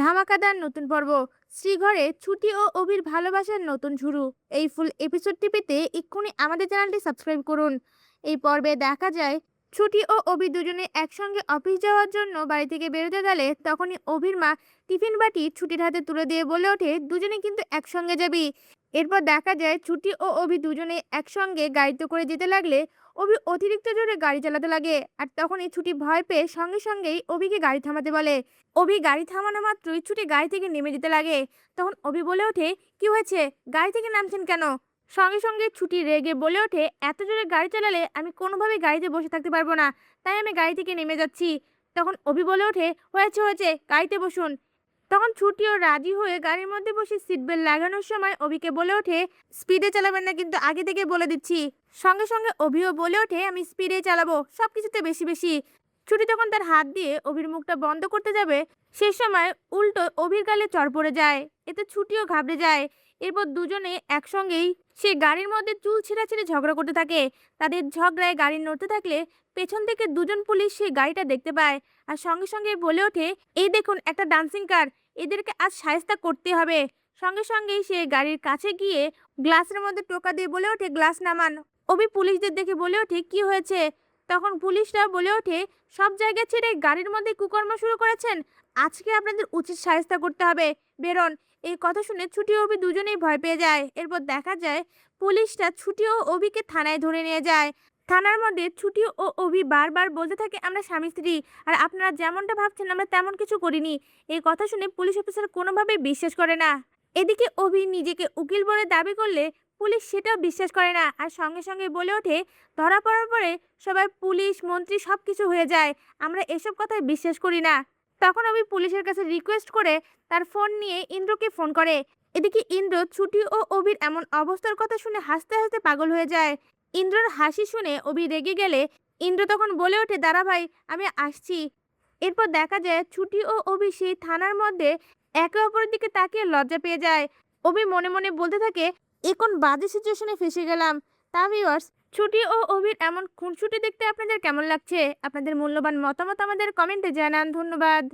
ধামাকাদার নতুন পর্ব। শ্রীঘরে ছুটি ও অভির ভালোবাসার নতুন শুরু। এই ফুল এপিসোডটি পেতে এক্ষুনি আমাদের চ্যানেলটি সাবস্ক্রাইব করুন। এই পর্বে দেখা যায় ছুটি ও অভি দুজনে একসঙ্গে অফিস যাওয়ার জন্য বাড়ি থেকে বেরোতে গেলে তখনই অভির মা টিফিন বাটি ছুটির হাতে তুলে দিয়ে বলে ওঠে, দুজনে কিন্তু একসঙ্গে যাবি। এরপর দেখা যায় ছুটি ও অভি দুজনে একসঙ্গে গাড়িতে করে যেতে লাগলে অভি অতিরিক্ত জোরে গাড়ি চালাতে লাগে। আর তখনই ছুটি ভয় পেয়ে সঙ্গে সঙ্গেই অভিকে গাড়ি থামাতে বলে। অভি গাড়ি থামানো মাত্রই ছুটি গাড়ি থেকে নেমে যেতে লাগে। তখন অভি বলে ওঠে, কি হয়েছে, গাড়ি থেকে নামছেন কেন? সঙ্গে সঙ্গে ছুটি রেগে বলে ওঠে, এত জোরে গাড়ি চালালে আমি কোনোভাবেই গাড়িতে বসে থাকতে পারবো না, তাই আমি গাড়ি থেকে নেমে যাচ্ছি। তখন অভি বলে ওঠে, হয়েছে হয়েছে, গাড়িতে বসুন। তখন ছুটিও রাজি হয়ে গাড়ির মধ্যে বসে সিট বেল্ট লাগানোর সময় অভিকে বলে ওঠে, স্পিডে চালাবেন না কিন্তু, আগে থেকে বলে দিচ্ছি। সঙ্গে সঙ্গে অভিও বলে ওঠে, আমি স্পিডে চালাবো, সবকিছুতে বেশি বেশি। ছুটি তখন তার হাত দিয়ে অভির মুখটা বন্ধ করতে যাবে, সে সময় উল্টো অভির গালে চড় পড়ে যায়। এতে ছুটিও ঘাবড়ে যায়। এরপর দুজনে একসঙ্গেই সে গাড়ির মধ্যে চুল ছিঁড়াছিঁড়ি ঝগড়া করতে থাকে। তাদের ঝগড়ায় গাড়ি নড়তে থাকলে পেছন থেকে দুজন পুলিশ সেই গাড়িটা দেখতে পায়। আর সঙ্গে সঙ্গে বলে ওঠে, এই দেখুন একটা ডান্সিং কার, এদেরকে আজ শায়েস্তা করতে হবে। সঙ্গে সঙ্গেই সে গাড়ির কাছে গিয়ে গ্লাসের মধ্যে টোকা দিয়ে বলে ওঠে, গ্লাস নামান। অভি পুলিশদের দেখে বলে ওঠে, কি হয়েছে? তখন পুলিশরা বলে ওঠে, সব জায়গা ছেড়ে গাড়ির মধ্যে কুকর্ম শুরু করেছেন, আজকে আপনাদের উচিত শায়েস্তা করতে হবে, বেরোন। এই কথা শুনে ছুটি ও অভি দুজনেই ভয় পেয়ে যায়। এরপর দেখা যায় পুলিশরা ছুটি ও অভিকে থানায় ধরে নিয়ে যায়। থানার মধ্যে ছুটি ও অভি বারবার বলতে থাকে, আমরা স্বামী স্ত্রী, আর আপনারা যেমনটা ভাবছেন আমরা তেমন কিছু করিনি। এই কথা শুনে পুলিশ অফিসার কোনোভাবেই বিশ্বাস করে না। এদিকে অভি নিজেকে উকিল বলে দাবি করলে পুলিশ সেটাও বিশ্বাস করে না। আর সঙ্গে সঙ্গে বলে ওঠে, ধরা পড়ার পরে সবাই পুলিশ মন্ত্রী সবকিছু হয়ে যায়, আমরা এসব কথায় বিশ্বাস করি না। তখন অভি পুলিশের কাছে রিকোয়েস্ট করে তার ফোন নিয়ে ইন্দ্রকে ফোন করে। এদিকে ইন্দ্র ছুটি ও অভির এমন অবস্থার কথা শুনে হাসতে হাসতে পাগল হয়ে যায়। ইন্দ্রর হাসি শুনে অভি রেগে গেলে ইন্দ্র তখন বলে ওঠে, দাঁড়া ভাই, আমি আসছি। এরপর দেখা যায় ছুটি ও অভি সেই থানার মধ্যে একে অপরের দিকে তাকিয়ে লজ্জা পেয়ে যায়। অভি মনে মনে বলতে থাকে, এ কোন বাজে সিচুয়েশনে ফেসে গেলাম। তা ভিউয়ার্স, ছুটি ও অভির এমন খুনসুটি দেখতে আপনাদের কেমন লাগছে? আপনাদের মূল্যবান মতামত আমাদের কমেন্টে জানান। ধন্যবাদ।